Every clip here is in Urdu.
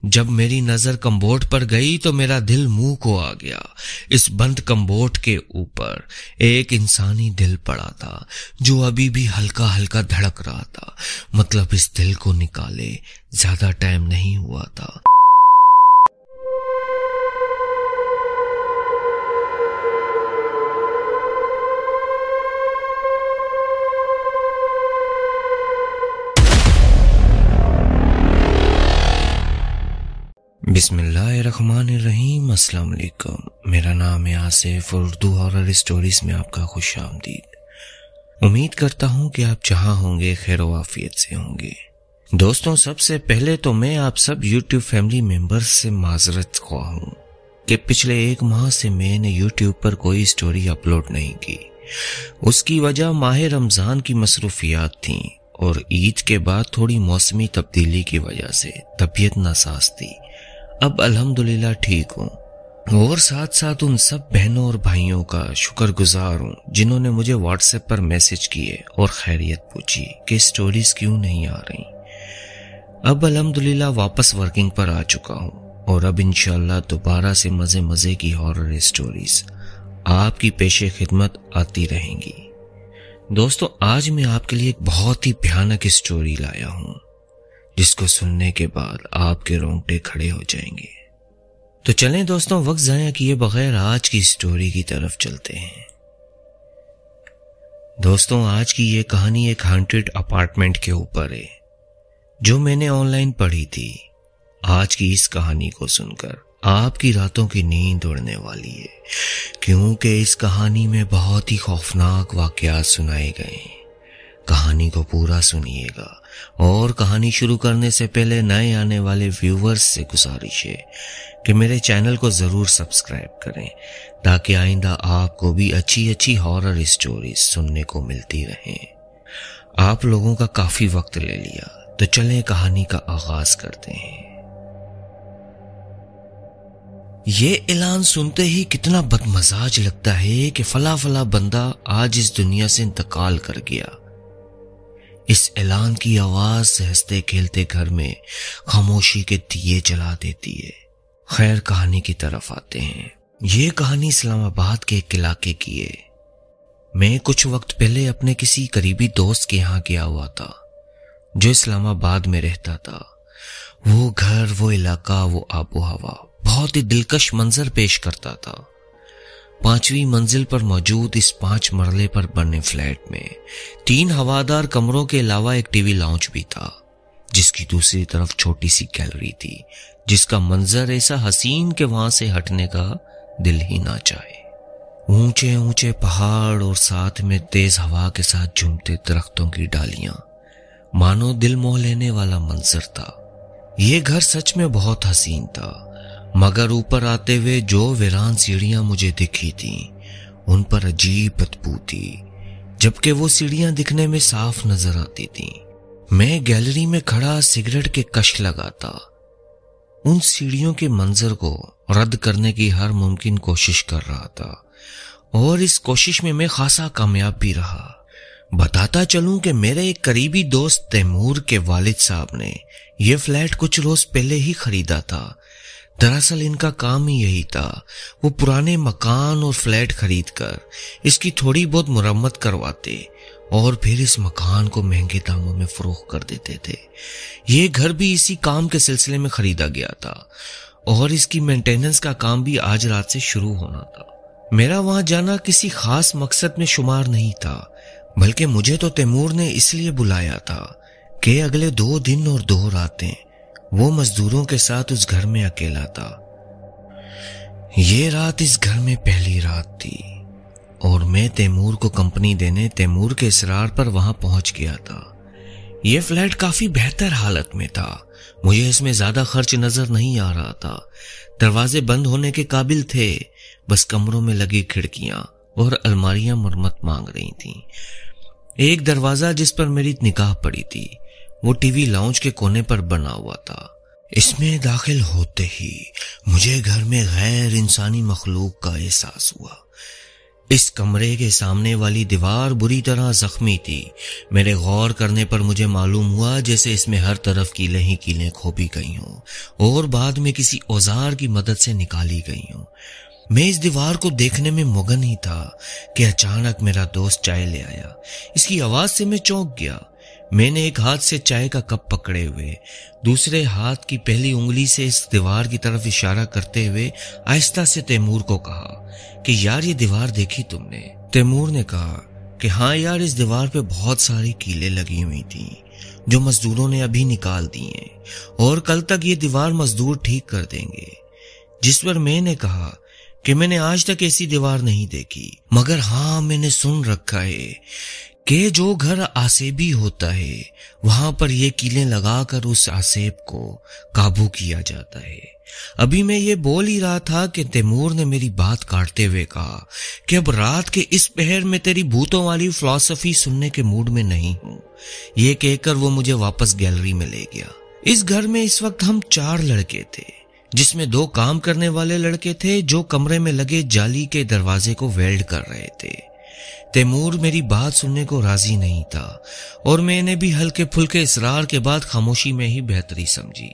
جب میری نظر کمبوڈ پر گئی تو میرا دل منہ کو آ گیا۔ اس بند کمبوڈ کے اوپر ایک انسانی دل پڑا تھا جو ابھی بھی ہلکا ہلکا دھڑک رہا تھا۔ مطلب اس دل کو نکالے زیادہ ٹائم نہیں ہوا تھا۔ بسم اللہ الرحمن الرحیم۔ السلام علیکم، میرا نام ہے آصف اور اردو ہارر اسٹوریز میں آپ کا خوش آمدید۔ امید کرتا ہوں کہ آپ جہاں ہوں گے خیر و عافیت سے ہوں گے۔ دوستوں، سب سے پہلے تو میں آپ سب یوٹیوب فیملی ممبرز سے معذرت خواہ ہوں کہ پچھلے 1 ماہ سے میں نے یوٹیوب پر کوئی اسٹوری اپلوڈ نہیں کی۔ اس کی وجہ ماہ رمضان کی مصروفیات تھیں اور عید کے بعد تھوڑی موسمی تبدیلی کی وجہ سے طبیعت ناساز تھی۔ اب الحمدللہ ٹھیک ہوں، اور ساتھ ساتھ ان سب بہنوں اور بھائیوں کا شکر گزار ہوں جنہوں نے مجھے واٹس ایپ پر میسج کیے اور خیریت پوچھی کہ سٹوریز کیوں نہیں آ رہی۔ اب الحمدللہ واپس ورکنگ پر آ چکا ہوں اور اب انشاءاللہ دوبارہ سے مزے کی ہارر سٹوریز آپ کی پیش خدمت آتی رہیں گی۔ دوستو، آج میں آپ کے لیے ایک بہت ہی بھیانک سٹوری لایا ہوں جس کو سننے کے بعد آپ کے رونگٹے کھڑے ہو جائیں گے۔ تو چلیں دوستوں، وقت ضائع کیے بغیر آج کی سٹوری کی طرف چلتے ہیں۔ دوستوں، آج کی یہ کہانی ایک ہانٹڈ اپارٹمنٹ کے اوپر ہے جو میں نے آن لائن پڑھی تھی۔ آج کی اس کہانی کو سن کر آپ کی راتوں کی نیند اڑنے والی ہے، کیونکہ اس کہانی میں بہت ہی خوفناک واقعات سنائے گئے ہیں۔ کہانی کو پورا سنیے گا، اور کہانی شروع کرنے سے پہلے نئے آنے والے ویورز سے گزارش ہے کہ میرے چینل کو ضرور سبسکرائب کریں تاکہ آئندہ آپ کو بھی اچھی ہارر سٹوریز سننے کو ملتی رہیں۔ آپ لوگوں کا کافی وقت لے لیا، تو چلیں کہانی کا آغاز کرتے ہیں۔ یہ اعلان سنتے ہی کتنا بدمزاج لگتا ہے کہ فلاں بندہ آج اس دنیا سے انتقال کر گیا۔ اس اعلان کی آواز سے ہنستے کھیلتے گھر میں خاموشی کے دیے جلا دیتی ہے۔ خیر، کہانی کی طرف آتے ہیں۔ یہ کہانی اسلام آباد کے ایک علاقے کی ہے۔ میں کچھ وقت پہلے اپنے کسی قریبی دوست کے یہاں گیا ہوا تھا جو اسلام آباد میں رہتا تھا۔ وہ گھر، وہ علاقہ، وہ آب و ہوا بہت ہی دلکش منظر پیش کرتا تھا۔ 5ویں منزل پر موجود اس 5 مرلے پر بنے فلیٹ میں 3 ہوادار کمروں کے علاوہ ایک ٹی وی لاؤنج بھی تھا، جس کی دوسری طرف چھوٹی سی گیلری تھی جس کا منظر ایسا حسین کہ وہاں سے ہٹنے کا دل ہی نہ چاہے۔ اونچے پہاڑ اور ساتھ میں تیز ہوا کے ساتھ جھومتے درختوں کی ڈالیاں، مانو دل موہ لینے والا منظر تھا۔ یہ گھر سچ میں بہت حسین تھا، مگر اوپر آتے ہوئے جو ویران سیڑھیاں مجھے دکھی تھیں ان پر عجیب بدبو تھی، جبکہ وہ سیڑھیاں دکھنے میں صاف نظر آتی تھیں۔ میں گیلری میں کھڑا سگریٹ کے کش لگاتا، ان سیڑھیوں کے منظر کو رد کرنے کی ہر ممکن کوشش کر رہا تھا، اور اس کوشش میں خاصا کامیاب بھی رہا۔ بتاتا چلوں کہ میرے ایک قریبی دوست تیمور کے والد صاحب نے یہ فلیٹ کچھ روز پہلے ہی خریدا تھا۔ دراصل ان کا کام ہی یہی تھا، وہ پرانے مکان اور فلیٹ خرید کر اس کی تھوڑی بہت مرمت کرواتے اور پھر اس مکان کو مہنگے داموں میں فروخت کر دیتے تھے۔ یہ گھر بھی اسی کام کے سلسلے میں خریدا گیا تھا اور اس کی مینٹیننس کا کام بھی آج رات سے شروع ہونا تھا۔ میرا وہاں جانا کسی خاص مقصد میں شمار نہیں تھا، بلکہ مجھے تو تیمور نے اس لیے بلایا تھا کہ اگلے 2 دن اور 2 راتیں وہ مزدوروں کے ساتھ اس گھر میں اکیلا تھا۔ یہ رات اس گھر میں پہلی رات تھی اور میں تیمور کو کمپنی دینے تیمور کے اصرار پر وہاں پہنچ گیا تھا۔ یہ فلیٹ کافی بہتر حالت میں تھا، مجھے اس میں زیادہ خرچ نظر نہیں آ رہا تھا۔ دروازے بند ہونے کے قابل تھے، بس کمروں میں لگی کھڑکیاں اور الماریاں مرمت مانگ رہی تھیں۔ ایک دروازہ جس پر میری نگاہ پڑی تھی وہ ٹی وی لاؤنج کے کونے پر بنا ہوا تھا۔ اس میں داخل ہوتے ہی مجھے گھر میں غیر انسانی مخلوق کا احساس ہوا۔ اس کمرے کے سامنے والی دیوار بری طرح زخمی تھی۔ میرے غور کرنے پر مجھے معلوم ہوا جیسے اس میں ہر طرف کیلیں ہی کیلیں کھوپی گئی ہوں اور بعد میں کسی اوزار کی مدد سے نکالی گئی ہوں۔ میں اس دیوار کو دیکھنے میں مگن ہی تھا کہ اچانک میرا دوست چائے لے آیا۔ اس کی آواز سے میں چونک گیا۔ میں نے ایک ہاتھ سے چائے کا کپ پکڑے ہوئے دوسرے ہاتھ کی پہلی انگلی سے اس دیوار کی طرف اشارہ کرتے ہوئے آہستہ سے تیمور کو کہا کہ یار یہ دیوار دیکھی تم نے؟ تیمور نے کہا کہ ہاں یار، اس دیوار پہ بہت ساری کیلیں لگی ہوئی تھیں جو مزدوروں نے ابھی نکال دی ہیں اور کل تک یہ دیوار مزدور ٹھیک کر دیں گے۔ جس پر میں نے کہا کہ میں نے آج تک ایسی دیوار نہیں دیکھی، مگر ہاں میں نے سن رکھا ہے کہ جو گھر آسیبی ہوتا ہے وہاں پر یہ کیلیں لگا کر اس آسیب کو قابو کیا جاتا ہے۔ ابھی میں یہ بول ہی رہا تھا کہ تیمور نے میری بات کاٹتے ہوئے کہا کہ اب رات کے اس پہر میں تیری بھوتوں والی فلسفی سننے کے موڈ میں نہیں ہوں۔ یہ کہہ کر وہ مجھے واپس گیلری میں لے گیا۔ اس گھر میں اس وقت ہم 4 لڑکے تھے، جس میں 2 کام کرنے والے لڑکے تھے جو کمرے میں لگے جالی کے دروازے کو ویلڈ کر رہے تھے۔ تیمور میری بات سننے کو راضی نہیں تھا اور میں نے بھی ہلکے پھلکے اصرار کے بعد خاموشی میں ہی بہتری سمجھی۔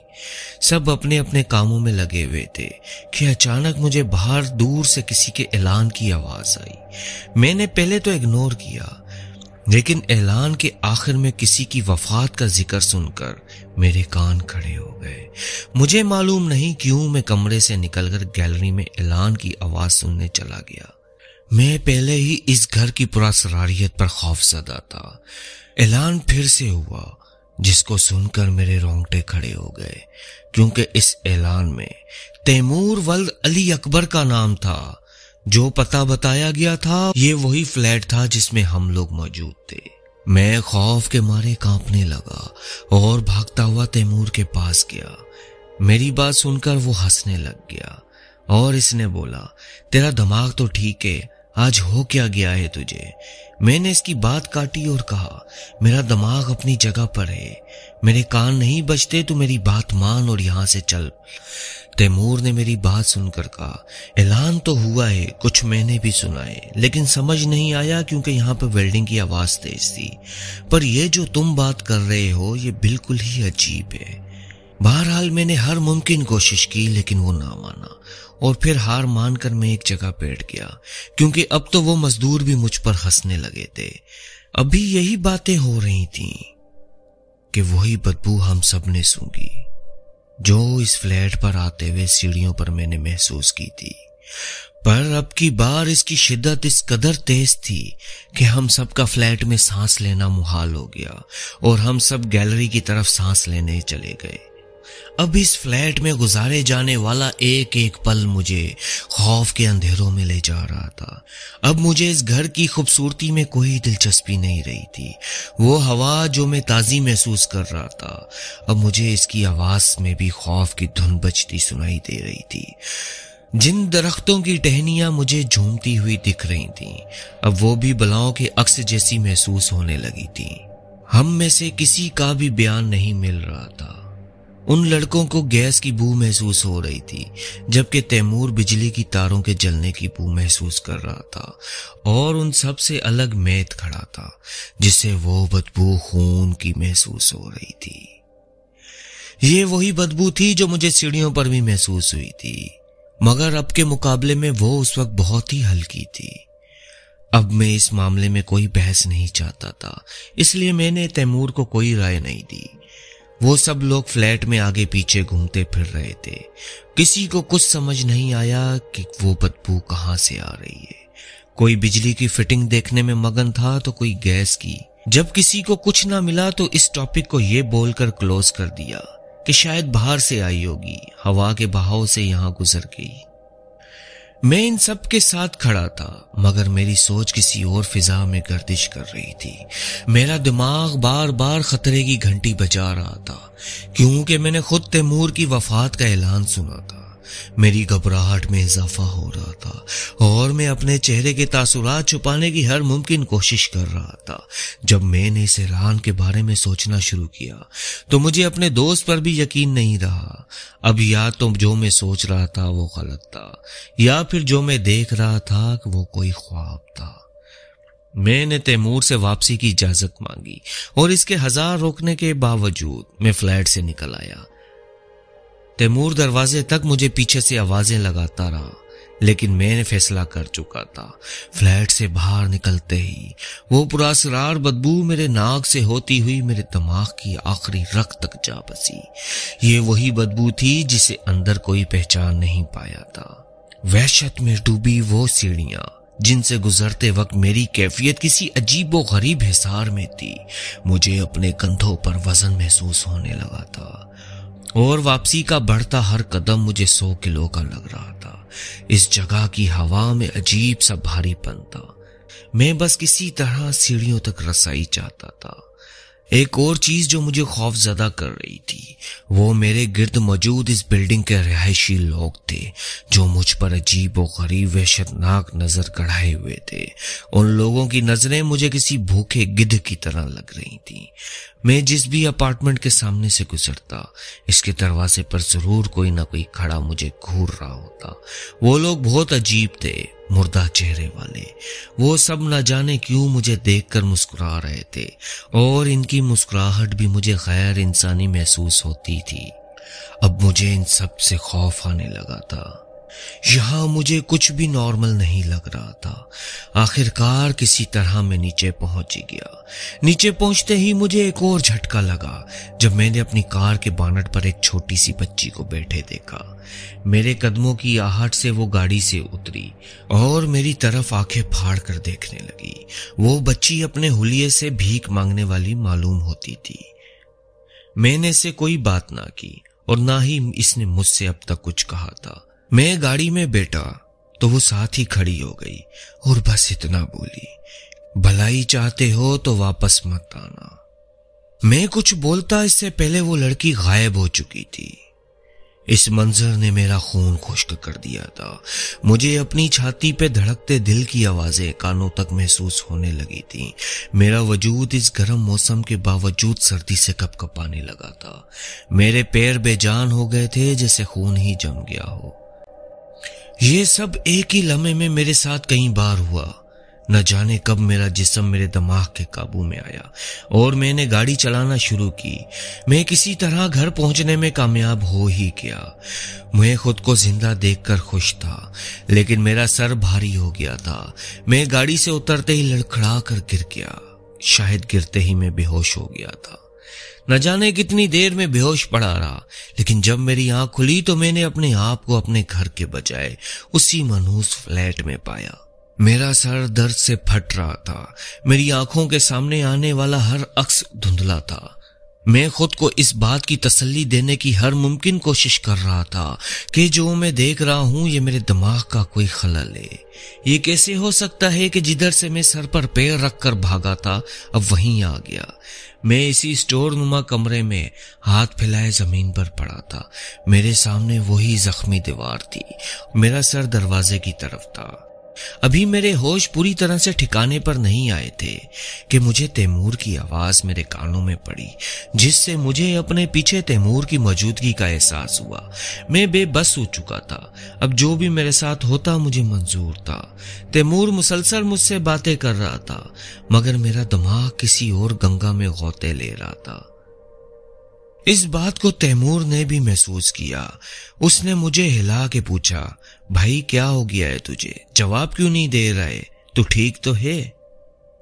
سب اپنے اپنے کاموں میں لگے ہوئے تھے کہ اچانک مجھے باہر دور سے کسی کے اعلان کی آواز آئی۔ میں نے پہلے تو اگنور کیا، لیکن اعلان کے آخر میں کسی کی وفات کا ذکر سن کر میرے کان کھڑے ہو گئے۔ مجھے معلوم نہیں کیوں میں کمرے سے نکل کر گیلری میں اعلان کی آواز سننے چلا گیا۔ میں پہلے ہی اس گھر کی پراسراریت پر خوف زدہ تھا۔ اعلان پھر سے ہوا، جس کو سن کر میرے رونگٹے کھڑے ہو گئے، کیونکہ اس اعلان میں تیمور ولد علی اکبر کا نام تھا۔ جو پتہ بتایا گیا تھا یہ وہی فلیٹ تھا جس میں ہم لوگ موجود تھے۔ میں خوف کے مارے کانپنے لگا اور بھاگتا ہوا تیمور کے پاس گیا۔ میری بات سن کر وہ ہنسنے لگ گیا اور اس نے بولا، تیرا دماغ تو ٹھیک ہے، آج ہو کیا گیا ہے تجھے؟ میں نے اس کی بات کاٹی اور کہا، میرا دماغ اپنی جگہ پر ہے، میرے کان نہیں بجتے، تو میری بات مان اور یہاں سے چل۔ تیمور نے میری بات سن کر کہا، اعلان تو ہوا ہے، کچھ میں نے بھی سنا ہے، لیکن سمجھ نہیں آیا کیونکہ یہاں پہ ویلڈنگ کی آواز تیز تھی، پر یہ جو تم بات کر رہے ہو یہ بالکل ہی عجیب ہے۔ بہرحال میں نے ہر ممکن کوشش کی لیکن وہ نہ مانا، اور پھر ہار مان کر میں ایک جگہ بیٹھ گیا، کیونکہ اب تو وہ مزدور بھی مجھ پر ہنسنے لگے تھے۔ ابھی یہی باتیں ہو رہی تھیں کہ وہی بدبو ہم سب نے سونگھی جو اس فلیٹ پر آتے ہوئے سیڑھیوں پر میں نے محسوس کی تھی، پر اب کی بار اس کی شدت اس قدر تیز تھی کہ ہم سب کا فلیٹ میں سانس لینا محال ہو گیا اور ہم سب گیلری کی طرف سانس لینے چلے گئے۔ اب اس فلیٹ میں گزارے جانے والا ایک ایک پل مجھے خوف کے اندھیروں میں لے جا رہا تھا۔ اب مجھے اس گھر کی خوبصورتی میں کوئی دلچسپی نہیں رہی تھی۔ وہ ہوا جو میں تازی محسوس کر رہا تھا، اب مجھے اس کی آواز میں بھی خوف کی دھن بجتی سنائی دے رہی تھی۔ جن درختوں کی ٹہنیاں مجھے جھومتی ہوئی دکھ رہی تھیں، اب وہ بھی بلاؤں کے عکس جیسی محسوس ہونے لگی تھی۔ ہم میں سے کسی کا بھی بیان نہیں مل رہا تھا۔ ان لڑکوں کو گیس کی بو محسوس ہو رہی تھی، جبکہ تیمور بجلی کی تاروں کے جلنے کی بو محسوس کر رہا تھا، اور ان سب سے الگ میت کھڑا تھا جسے وہ بدبو خون کی محسوس ہو رہی تھی۔ یہ وہی بدبو تھی جو مجھے سیڑھیوں پر بھی محسوس ہوئی تھی، مگر اب کے مقابلے میں وہ اس وقت بہت ہی ہلکی تھی۔ اب میں اس معاملے میں کوئی بحث نہیں چاہتا تھا، اس لیے میں نے تیمور کو کوئی رائے نہیں دی۔ وہ سب لوگ فلیٹ میں آگے پیچھے گھومتے پھر رہے تھے۔ کسی کو کچھ سمجھ نہیں آیا کہ وہ بدبو کہاں سے آ رہی ہے۔ کوئی بجلی کی فٹنگ دیکھنے میں مگن تھا تو کوئی گیس کی۔ جب کسی کو کچھ نہ ملا تو اس ٹاپک کو یہ بول کر کلوز کر دیا کہ شاید باہر سے آئی ہوگی، ہوا کے بہاؤ سے یہاں گزر گئی۔ میں ان سب کے ساتھ کھڑا تھا، مگر میری سوچ کسی اور فضا میں گردش کر رہی تھی۔ میرا دماغ بار بار خطرے کی گھنٹی بجا رہا تھا، کیونکہ میں نے خود تیمور کی وفات کا اعلان سنا تھا۔ میری گھبراہٹ میں اضافہ ہو رہا تھا اور میں اپنے چہرے کے تاثرات چھپانے کی ہر ممکن کوشش کر رہا تھا۔ جب میں نے اس اعلان کے بارے میں سوچنا شروع کیا تو مجھے اپنے دوست پر بھی یقین نہیں رہا۔ اب یا تو جو میں سوچ رہا تھا وہ غلط تھا یا پھر جو میں دیکھ رہا تھا کہ وہ کوئی خواب تھا۔ میں نے تیمور سے واپسی کی اجازت مانگی اور اس کے ہزار روکنے کے باوجود میں فلیٹ سے نکل آیا۔ تیمور دروازے تک مجھے پیچھے سے آوازیں لگاتا رہا، لیکن میں نے فیصلہ کر چکا تھا۔ فلیٹ سے باہر نکلتے ہی وہ پراسرار بدبو میرے ناک سے ہوتی ہوئی میرے دماغ کی آخری رگ تک جا بسی۔ یہ وہی بدبو تھی جسے اندر کوئی پہچان نہیں پایا تھا۔ وحشت میں ڈوبی وہ سیڑھیاں جن سے گزرتے وقت میری کیفیت کسی عجیب و غریب حصار میں تھی۔ مجھے اپنے کندھوں پر وزن محسوس ہونے لگا تھا اور واپسی کا بڑھتا ہر قدم مجھے 100 کلو کا لگ رہا تھا۔ اس جگہ کی ہوا میں عجیب سا بھاری پن تھا۔ میں بس کسی طرح سیڑھیوں تک رسائی چاہتا تھا۔ ایک اور چیز جو مجھے خوف زدہ کر رہی تھی وہ میرے گرد موجود اس بلڈنگ کے رہائشی لوگ تھے جو مجھ پر عجیب و غریب وحشتناک نظر گڑھائے ہوئے تھے۔ ان لوگوں کی نظریں مجھے کسی بھوکے گدھ کی طرح لگ رہی تھیں۔ میں جس بھی اپارٹمنٹ کے سامنے سے گزرتا اس کے دروازے پر ضرور کوئی نہ کوئی کھڑا مجھے گھور رہا ہوتا۔ وہ لوگ بہت عجیب تھے، مردہ چہرے والے۔ وہ سب نہ جانے کیوں مجھے دیکھ کر مسکرا رہے تھے اور ان کی مسکراہٹ بھی مجھے غیر انسانی محسوس ہوتی تھی۔ اب مجھے ان سب سے خوف آنے لگا تھا۔ یہاں مجھے کچھ بھی نارمل نہیں لگ رہا تھا۔ آخرکار کسی طرح میں نیچے پہنچ گیا۔ نیچے پہنچتے ہی مجھے ایک اور جھٹکا لگا جب میں نے اپنی کار کے بانٹ پر ایک چھوٹی سی بچی کو بیٹھے دیکھا۔ میرے قدموں کی آہٹ سے وہ گاڑی سے اتری اور میری طرف آنکھیں پھاڑ کر دیکھنے لگی۔ وہ بچی اپنے حلیے سے بھیک مانگنے والی معلوم ہوتی تھی۔ میں نے اسے کوئی بات نہ کی اور نہ ہی اس نے مجھ سے اب تک کچھ کہا تھا۔ میں گاڑی میں بیٹھا تو وہ ساتھ ہی کھڑی ہو گئی اور بس اتنا بولی، بھلائی چاہتے ہو تو واپس مت آنا۔ میں کچھ بولتا اس سے پہلے وہ لڑکی غائب ہو چکی تھی۔ اس منظر نے میرا خون خشک کر دیا تھا۔ مجھے اپنی چھاتی پہ دھڑکتے دل کی آوازیں کانوں تک محسوس ہونے لگی تھی۔ میرا وجود اس گرم موسم کے باوجود سردی سے کپ کپانے لگا تھا۔ میرے پیر بے جان ہو گئے تھے جیسے خون ہی جم گیا ہو۔ یہ سب ایک ہی لمحے میں میرے ساتھ کئی بار ہوا۔ نہ جانے کب میرا جسم میرے دماغ کے قابو میں آیا اور میں نے گاڑی چلانا شروع کی۔ میں کسی طرح گھر پہنچنے میں کامیاب ہو ہی گیا۔ میں خود کو زندہ دیکھ کر خوش تھا، لیکن میرا سر بھاری ہو گیا تھا۔ میں گاڑی سے اترتے ہی لڑکھڑا کر گر گیا۔ شاید گرتے ہی میں بے ہوش ہو گیا تھا۔ نہ جانے کتنی دیر میں بے ہوش پڑا رہا، لیکن جب میری آنکھ کھلی تو میں نے اپنے آپ کو اپنے گھر کے بجائے اسی منحوس فلیٹ میں پایا۔ میرا سر درد سے پھٹ رہا تھا۔ میری آنکھوں کے سامنے آنے والا ہر عکس دھندلا تھا۔ میں خود کو اس بات کی تسلی دینے کی ہر ممکن کوشش کر رہا تھا کہ جو میں دیکھ رہا ہوں یہ میرے دماغ کا کوئی خلل ہے۔ یہ کیسے ہو سکتا ہے کہ جدھر سے میں سر پر پیر رکھ کر بھاگا تھا اب وہیں آ گیا۔ میں اسی اسٹور نما کمرے میں ہاتھ پھیلائے زمین پر پڑا تھا۔ میرے سامنے وہی زخمی دیوار تھی، میرا سر دروازے کی طرف تھا۔ ابھی میرے ہوش پوری طرح سے ٹھکانے پر نہیں آئے تھے کہ مجھے تیمور کی آواز میرے کانوں میں پڑی، جس سے مجھے اپنے پیچھے تیمور کی موجودگی کا احساس ہوا۔ میں بے بس ہو چکا تھا۔ اب جو بھی میرے ساتھ ہوتا مجھے منظور تھا۔ تیمور مسلسل مجھ سے باتیں کر رہا تھا، مگر میرا دماغ کسی اور گنگا میں غوطے لے رہا تھا۔ اس بات کو تیمور نے بھی محسوس کیا۔ اس نے مجھے ہلا کے پوچھا، بھائی کیا ہو گیا ہے تجھے؟ جواب کیوں نہیں دے رہا ہے؟ تو ٹھیک تو ہے؟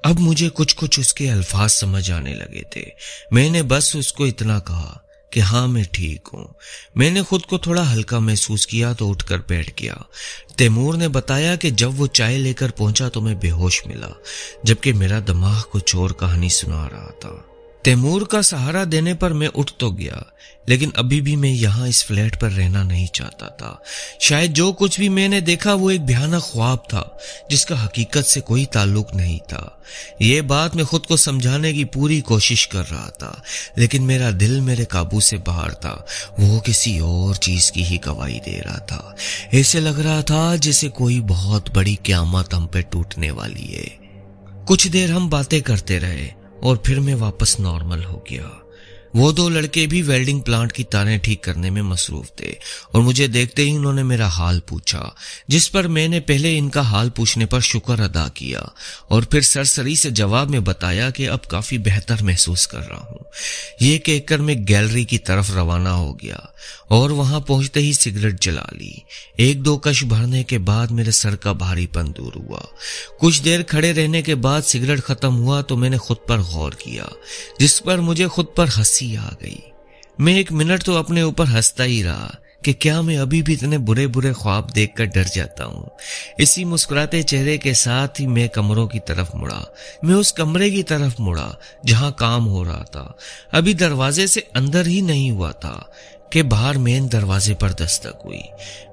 اب مجھے کچھ اس کے الفاظ سمجھ آنے لگے تھے۔ میں نے بس اس کو اتنا کہا کہ ہاں میں ٹھیک ہوں۔ میں نے خود کو تھوڑا ہلکا محسوس کیا تو اٹھ کر بیٹھ گیا۔ تیمور نے بتایا کہ جب وہ چائے لے کر پہنچا تو میں بے ہوش ملا، جبکہ میرا دماغ کچھ اور کہانی سنا رہا تھا۔ تیمور کا سہارا دینے پر میں اٹھ تو گیا، لیکن ابھی بھی میں یہاں اس فلیٹ پر رہنا نہیں چاہتا تھا۔ شاید جو کچھ بھی میں نے دیکھا وہ ایک بھیانک خواب تھا جس کا حقیقت سے کوئی تعلق نہیں تھا۔ یہ بات میں خود کو سمجھانے کی پوری کوشش کر رہا تھا، لیکن میرا دل میرے قابو سے باہر تھا۔ وہ کسی اور چیز کی ہی گواہی دے رہا تھا۔ ایسے لگ رہا تھا جیسے کوئی بہت بڑی قیامت ہم پہ ٹوٹنے والی ہے۔ کچھ دیر ہم باتیں کرتے رہے اور پھر میں واپس نارمل ہو گیا۔ وہ دو لڑکے بھی ویلڈنگ پلانٹ کی تاریں ٹھیک کرنے میں مصروف تھے اور مجھے دیکھتے ہی انہوں نے میرا حال پوچھا، جس پر میں نے پہلے ان کا حال پوچھنے پر شکر ادا کیا اور پھر سرسری سے جواب میں بتایا کہ اب کافی بہتر محسوس کر رہا ہوں۔ یہ کہہ کر میں گیلری کی طرف روانہ ہو گیا اور وہاں پہنچتے ہی سگریٹ جلا لی۔ ایک دو کش بھرنے کے بعد میرے سر کا بھاری پن دور ہوا۔ کچھ دیر کھڑے رہنے کے بعد سگریٹ ختم ہوا تو میں نے خود پر غور کیا، جس پر مجھے خود پر ہنسی آ گئی۔ میں ایک منٹ تو اپنے اوپر ہنستا ہی رہا کہ کیا میں ابھی بھی اتنے برے برے خواب دیکھ کر ڈر جاتا ہوں۔ اسی مسکراتے چہرے کے ساتھ ہی میں کمروں کی طرف مڑا۔ میں اس کمرے کی طرف مڑا جہاں کام ہو رہا تھا۔ ابھی دروازے سے اندر ہی نہیں ہوا تھا کہ باہر مین دروازے پر دستک ہوئی۔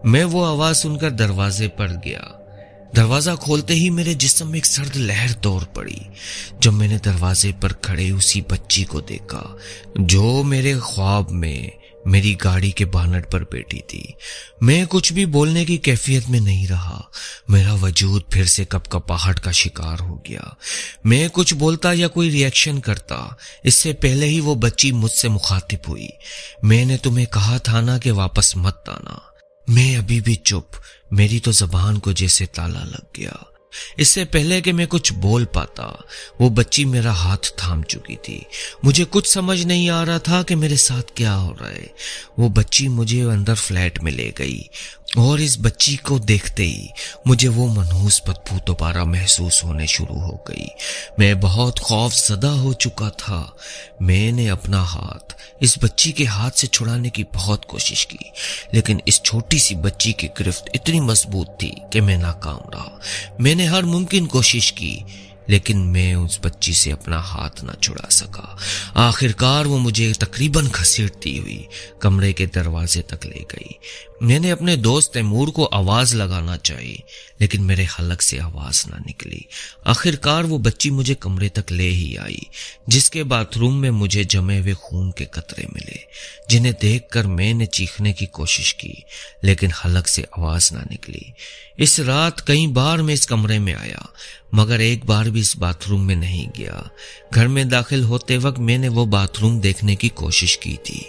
میں وہ آواز سن کر دروازے پر گیا۔ دروازہ کھولتے ہی میرے جسم میں ایک سرد لہر دوڑ پڑی جب میں نے دروازے پر کھڑے اسی بچی کو دیکھا جو میرے خواب میں میری گاڑی کے بانٹ پر بیٹھی تھی۔ میں کچھ بھی بولنے کی کیفیت میں نہیں رہا۔ میرا وجود پھر سے کپکپاہٹ کا شکار ہو گیا۔ میں کچھ بولتا یا کوئی ری ایکشن کرتا اس سے پہلے ہی وہ بچی مجھ سے مخاطب ہوئی۔ میں نے تمہیں کہا تھا نا کہ واپس مت آنا۔ میں ابھی بھی چپ، میری تو زبان کو جیسے تالا لگ گیا۔ اس سے پہلے کہ میں کچھ بول پاتا وہ بچی میرا ہاتھ تھام چکی تھی۔ مجھے کچھ سمجھ نہیں آ رہا تھا کہ میرے ساتھ کیا ہو رہا ہے۔ وہ بچی مجھے اندر فلیٹ میں لے گئی اور اس بچی کو دیکھتے ہی مجھے وہ منحوس بدبو دوبارہ محسوس ہونے شروع ہو گئی۔ میں بہت خوف زدہ ہو چکا تھا۔ میں نے اپنا ہاتھ اس بچی کے ہاتھ سے چھڑانے کی بہت کوشش کی، لیکن اس چھوٹی سی بچی کی گرفت اتنی مضبوط تھی کہ میں ناکام رہا۔ میں نے ہر ممکن کوشش کی، لیکن میں اس بچی سے اپنا ہاتھ نہ چھڑا سکا۔ آخرکار وہ مجھے تقریباً گھسیٹتی ہوئی کمرے کے دروازے تک لے گئی۔ میں نے اپنے دوست تیمور کو آواز لگانا چاہی، لیکن میرے حلق سے آواز نہ نکلی۔ آخرکار وہ بچی مجھے کمرے تک لے ہی آئی، جس کے باتھ روم میں مجھے جمے ہوئے خون کے قطرے ملے، جنہیں دیکھ کر میں نے چیخنے کی کوشش کی، لیکن حلق سے آواز نہ نکلی۔ اس رات کئی بار میں اس کمرے میں آیا، مگر ایک بار بھی اس باتھ روم میں نہیں گیا۔ گھر میں داخل ہوتے وقت میں نے وہ باتھ روم دیکھنے کی کوشش کی تھی،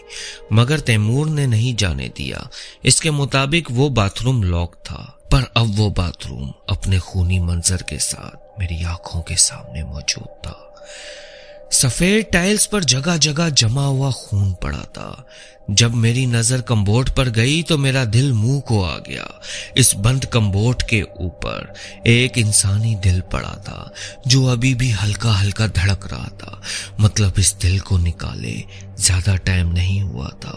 مگر تیمور نے نہیں جانے دیا۔ اس کے مطابق وہ باتھ روم لاک تھا، پر اب وہ باتھ روم اپنے خونی منظر کے ساتھ میری آنکھوں کے سامنے موجود تھا۔ سفید ٹائلز پر جگہ جگہ جمع ہوا خون پڑا تھا۔ جب میری نظر کمبوڈ پر گئی تو میرا دل منہ کو آ گیا۔ اس بند کمبوڈ کے اوپر ایک انسانی دل پڑا تھا جو ابھی بھی ہلکا ہلکا دھڑک رہا تھا۔ مطلب اس دل کو نکالے زیادہ ٹائم نہیں ہوا تھا۔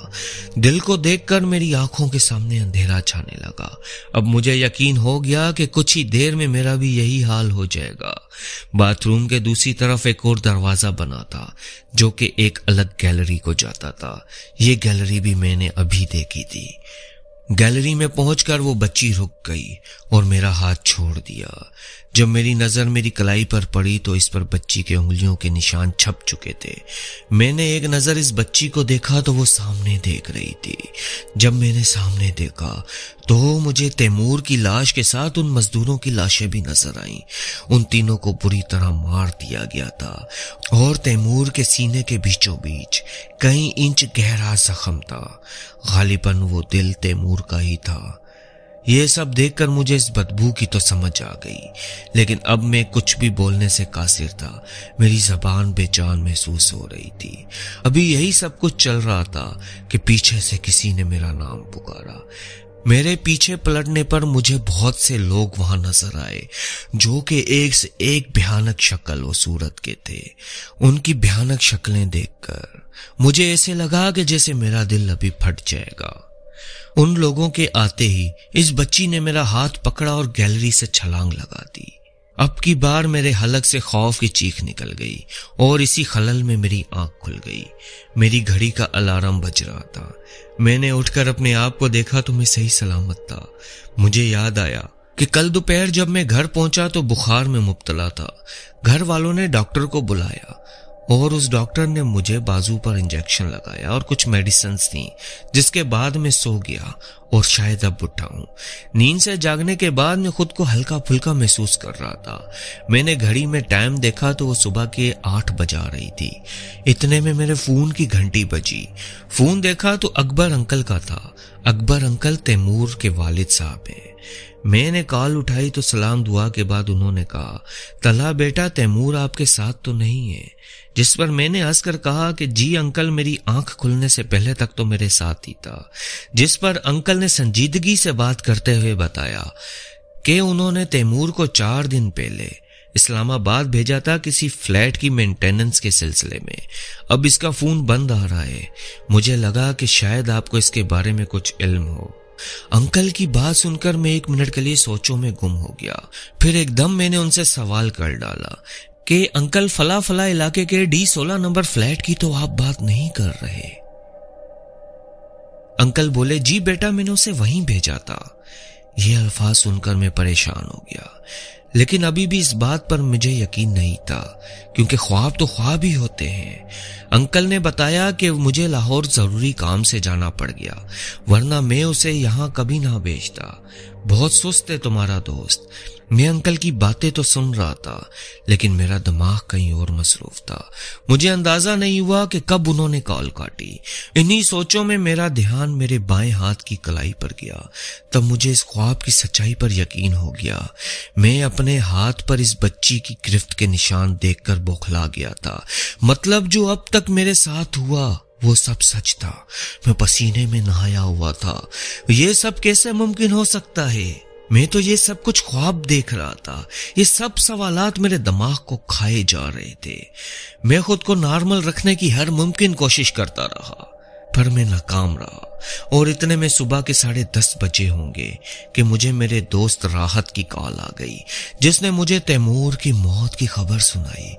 دل کو دیکھ کر میری آنکھوں کے سامنے اندھیرا چھانے لگا۔ اب مجھے یقین ہو گیا کہ کچھ ہی دیر میں میرا بھی یہی حال ہو جائے گا۔ باتھ روم کے دوسری طرف ایک اور دروازہ بنا تھا جو کہ ایک الگ گیلری کو جاتا تھا۔ یہ گیلری بھی میں نے ابھی دیکھی تھی۔ گیلری میں پہنچ کر وہ بچی رک گئی اور میرا ہاتھ چھوڑ دیا۔ جب میری نظر میری کلائی پر پڑی تو اس پر بچی کے انگلیوں کے نشان چھپ چکے تھے۔ میں نے ایک نظر اس بچی کو دیکھا تو وہ سامنے دیکھ رہی تھی۔ جب میں نے سامنے دیکھا تو مجھے تیمور کی لاش کے ساتھ ان مزدوروں کی لاشیں بھی نظر آئیں۔ ان تینوں کو بری طرح مار دیا گیا تھا اور تیمور کے سینے کے بیچوں بیچ کئی انچ گہرا زخم تھا۔ غالباً وہ دل تیمور کا ہی تھا۔ یہ سب دیکھ کر مجھے اس بدبو کی تو سمجھ آ گئی، لیکن اب میں کچھ بھی بولنے سے قاصر تھا۔ میری زبان بے جان محسوس ہو رہی تھی۔ ابھی یہی سب کچھ چل رہا تھا کہ پیچھے سے کسی نے میرا نام پکارا۔ میرے پیچھے پلٹنے پر مجھے بہت سے لوگ وہاں نظر آئے جو کہ ایک سے ایک بھیانک شکل و صورت کے تھے۔ ان کی بھیانک شکلیں دیکھ کر مجھے ایسے لگا کہ جیسے میرا دل ابھی پھٹ جائے گا۔ ان لوگوں کے آتے ہی اس بچی نے میرا ہاتھ پکڑا اور گیلری سے چھلانگ لگا دی۔ اب کی بار میرے حلق سے خوف کی چیخ نکل گئی اور اسی خلل میں میری آنکھ کھل گئی۔ میری گھڑی کا الارم بج رہا تھا۔ میں نے اٹھ کر اپنے آپ کو دیکھا تو میں صحیح سلامت تھا۔ مجھے یاد آیا کہ کل دوپہر جب میں گھر پہنچا تو بخار میں مبتلا تھا۔ گھر والوں نے ڈاکٹر کو بلایا اور اس ڈاکٹر نے مجھے بازو پر انجیکشن لگایا اور کچھ میڈیسنز دیں، جس کے بعد میں سو گیا اور شاید اب اٹھا ہوں۔ نیند سے جاگنے کے بعد میں خود کو ہلکا پھلکا محسوس کر رہا تھا۔ میں نے گھڑی میں ٹائم دیکھا تو وہ صبح کے 8 بجا رہی تھی۔ اتنے میں میرے فون کی گھنٹی بجی۔ فون دیکھا تو اکبر انکل کا تھا۔ اکبر انکل تیمور کے والد صاحب ہیں۔ میں نے کال اٹھائی تو سلام دعا کے بعد انہوں نے کہا، طلحہ بیٹا تیمور آپ کے ساتھ تو نہیں ہے؟ جس پر میں نے ہنس کر کہا کہ جی انکل، میری آنکھ کھلنے سے پہلے تک تو میرے ساتھ ہی تھا۔ جس پر انکل نے سنجیدگی سے بات کرتے ہوئے بتایا کہ انہوں نے تیمور کو 4 دن پہلے اسلام آباد بھیجا تھا کسی فلیٹ کی مینٹیننس کے سلسلے میں۔ اب اس کا فون بند آ رہا ہے۔ مجھے لگا کہ شاید آپ کو اس کے بارے میں کچھ علم ہو۔ انکل کی بات سن کر میں 1 منٹ کے لیے سوچوں میں گم ہو گیا۔ پھر ایک دم میں نے ان سے سوال کر ڈالا کہ انکل فلاں علاقے کے D16 نمبر فلیٹ کی تو آپ بات نہیں کر رہے؟ انکل بولے، جی بیٹا میں نے اسے وہیں بھیجا تھا۔ یہ الفاظ سن کر میں پریشان ہو گیا، لیکن ابھی بھی اس بات پر مجھے یقین نہیں تھا، کیونکہ خواب تو خواب ہی ہوتے ہیں۔ انکل نے بتایا کہ مجھے لاہور ضروری کام سے جانا پڑ گیا، ورنہ میں اسے یہاں کبھی نہ بھیجتا۔ بہت سست ہے تمہارا دوست۔ میں انکل کی باتیں تو سن رہا تھا، لیکن میرا دماغ کہیں اور مصروف تھا۔ مجھے اندازہ نہیں ہوا کہ کب انہوں نے کال کاٹی۔ انہی سوچوں میں میرا دھیان میرے بائیں ہاتھ کی کلائی پر گیا۔ تب مجھے اس خواب کی سچائی پر یقین ہو گیا۔ میں اپنے ہاتھ پر اس بچی کی گرفت کے نشان دیکھ کر بوکھلا گیا تھا۔ مطلب جو اب تک میرے ساتھ ہوا وہ سب سچ تھا۔ میں پسینے میں نہایا ہوا تھا۔ یہ سب کیسے ممکن ہو سکتا ہے؟ میں تو یہ سب کچھ خواب دیکھ رہا تھا۔ یہ سب سوالات میرے دماغ کو کھائے جا رہے تھے۔ میں خود کو نارمل رکھنے کی ہر ممکن کوشش کرتا رہا، پر میں ناکام رہا۔ اور اتنے میں صبح کے 10:30 بجے ہوں گے کہ مجھے میرے دوست راحت کی کال آ گئی، جس نے مجھے تیمور کی موت کی خبر سنائی۔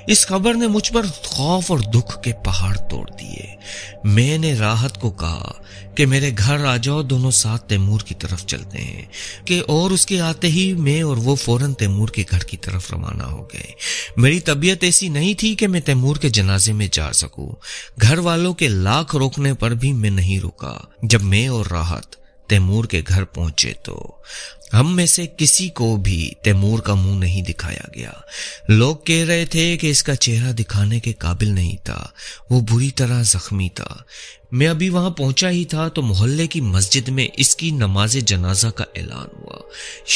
اس خبر نے مجھ پر خوف اور دکھ کے پہاڑ توڑ دیے۔ میں نے راحت کو کہا کہ میرے گھر آ جاؤ، دونوں ساتھ تیمور کی طرف چلتے ہیں، اور اس کے آتے ہی میں اور وہ فوراً تیمور کے گھر کی طرف روانہ ہو گئے۔ میری طبیعت ایسی نہیں تھی کہ میں تیمور کے جنازے میں جا سکوں۔ گھر والوں کے لاکھ روکنے پر بھی میں نہیں رکا۔ جب میں اور راحت تیمور کے گھر پہنچے تو ہم میں سے کسی کو بھی تیمور کا منہ نہیں دکھایا گیا۔ لوگ کہہ رہے تھے کہ اس کا چہرہ دکھانے کے قابل نہیں تھا، وہ بری طرح زخمی تھا۔ میں ابھی وہاں پہنچا ہی تھا تو محلے کی مسجد میں اس کی نماز جنازہ کا اعلان ہوا۔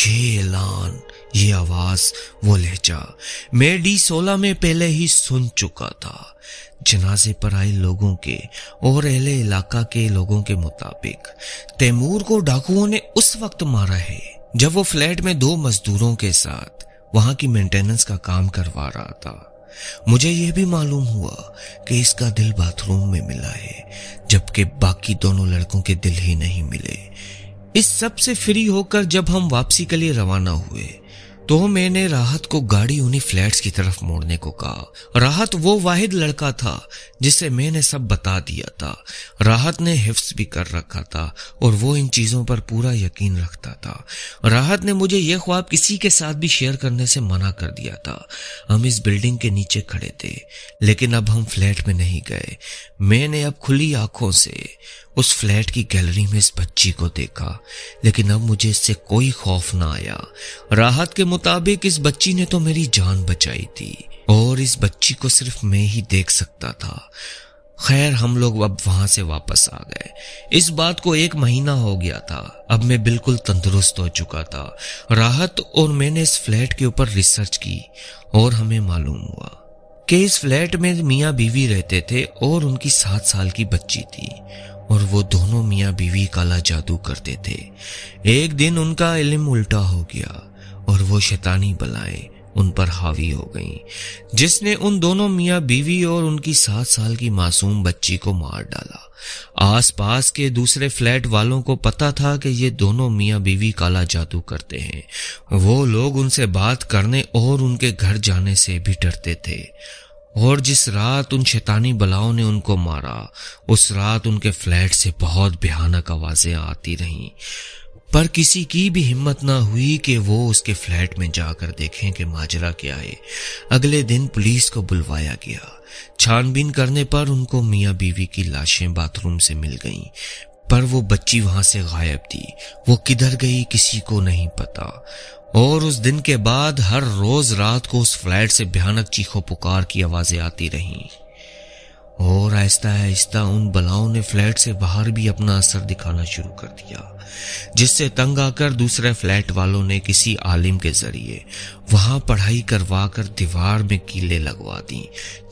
یہ اعلان، یہ آواز، وہ لہجہ میں D16 میں پہلے ہی سن چکا تھا۔ جنازے پر آئے لوگوں کے اور اہل علاقہ کے لوگوں کے مطابق تیمور کو ڈاکوؤں نے اس وقت مارا ہے جب وہ فلیٹ میں 2 مزدوروں کے ساتھ وہاں کی مینٹیننس کا کام کروا رہا تھا۔ مجھے یہ بھی معلوم ہوا کہ اس کا دل باتھ روم میں ملا ہے، جبکہ باقی دونوں لڑکوں کے دل ہی نہیں ملے۔ اس سب سے فری ہو کر جب ہم واپسی کے لیے روانہ ہوئے تو میں نے راحت کو گاڑی انہی فلیٹس کی طرف موڑنے کو کہا۔ راحت وہ واحد لڑکا تھا جسے میں نے سب بتا دیا تھا۔ راحت نے حفظ بھی کر رکھا تھا اور وہ ان چیزوں پر پورا یقین رکھتا تھا۔ راحت نے مجھے یہ خواب کسی کے ساتھ بھی شیئر کرنے سے منع کر دیا تھا۔ ہم اس بلڈنگ کے نیچے کھڑے تھے، لیکن اب ہم فلیٹ میں نہیں گئے۔ میں نے اب کھلی آنکھوں سے اس فلیٹ کی گیلری میں اس بچی کو دیکھا، لیکن اب مجھے اس سے کوئی خوف نہ آیا۔ راحت کے مطابق اس بچی نے تو میری جان بچائی تھی اور اس بچی کو صرف میں ہی دیکھ سکتا تھا۔ خیر، ہم لوگ اب وہاں سے واپس آ گئے۔ اس بات کو 1 مہینہ ہو گیا تھا۔ اب میں بالکل تندرست ہو چکا تھا۔ راحت اور میں نے اس فلیٹ کے اوپر ریسرچ کی اور ہمیں معلوم ہوا کہ اس فلیٹ میں میاں بیوی رہتے تھے اور ان کی 7 سال کی بچی تھی، اور وہ دونوں میاں بیوی کالا جادو کرتے تھے۔ ایک دن ان کا علم الٹا ہو گیا اور وہ شیطانی بلائیں ان پر حاوی ہو گئیں، جس نے ان دونوں میاں بیوی اور ان کی 7 سال کی معصوم بچی کو مار ڈالا۔ آس پاس کے دوسرے فلیٹ والوں کو پتا تھا کہ یہ دونوں میاں بیوی کالا جادو کرتے ہیں۔ وہ لوگ ان سے بات کرنے اور ان کے گھر جانے سے بھی ڈرتے تھے، اور جس رات ان شیطانی بلاؤں نے ان کو مارا، اس رات ان کے فلیٹ سے بہت بھیانک آوازیں آتی رہیں، پر کسی کی بھی ہمت نہ ہوئی کہ وہ اس کے فلیٹ میں جا کر دیکھیں کہ ماجرا کیا ہے۔ اگلے دن پولیس کو بلوایا گیا۔ چھان بین کرنے پر ان کو میاں بیوی کی لاشیں باتھ روم سے مل گئیں، پر وہ بچی وہاں سے غائب تھی۔ وہ کدھر گئی کسی کو نہیں پتا، اور اس دن کے بعد ہر روز رات کو اس فلیٹ سے بھیانک چیخو پکار کی آوازیں آتی رہیں، اور آہستہ آہستہ ان بلاؤں نے فلیٹ سے باہر بھی اپنا اثر دکھانا شروع کر دیا، جس سے تنگ آ کر دوسرے فلیٹ والوں نے کسی عالم کے ذریعے وہاں پڑھائی کروا کر دیوار میں کیلیں لگوا دیں،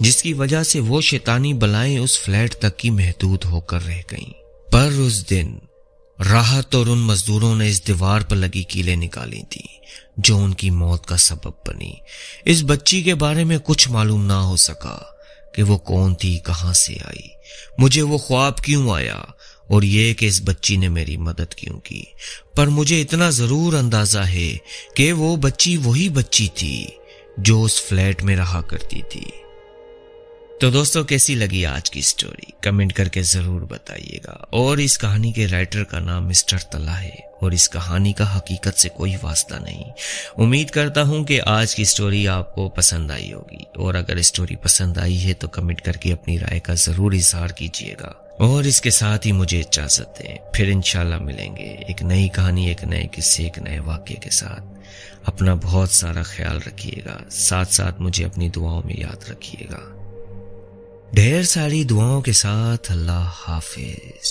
جس کی وجہ سے وہ شیطانی بلائیں اس فلیٹ تک ہی محدود ہو کر رہ گئیں۔ پر اس دن راحت اور ان مزدوروں نے اس دیوار پر لگی کیلیں نکالی تھیں جو ان کی موت کا سبب بنی۔ اس بچی کے بارے میں کچھ معلوم نہ ہو سکا کہ وہ کون تھی، کہاں سے آئی، مجھے وہ خواب کیوں آیا، اور یہ کہ اس بچی نے میری مدد کیوں کی، پر مجھے اتنا ضرور اندازہ ہے کہ وہ بچی وہی بچی تھی جو اس فلیٹ میں رہا کرتی تھی۔ تو دوستو، کیسی لگی آج کی سٹوری کمنٹ کر کے ضرور بتائیے گا، اور اس کہانی کے رائٹر کا نام مسٹر تلا ہے، اور اس کہانی کا حقیقت سے کوئی واسطہ نہیں۔ امید کرتا ہوں کہ آج کی سٹوری آپ کو پسند آئی ہوگی، اور اگر سٹوری پسند آئی ہے تو کمنٹ کر کے اپنی رائے کا ضرور اظہار کیجیے گا، اور اس کے ساتھ ہی مجھے اجازت دیں، پھر انشاءاللہ ملیں گے ایک نئی کہانی، ایک نئے قصے، ایک نئے واقعے کے ساتھ۔ اپنا بہت سارا خیال رکھیے گا، ساتھ ساتھ مجھے اپنی دعاؤں میں یاد رکھیے گا۔ ڈھیر ساری دعاؤں کے ساتھ اللہ حافظ۔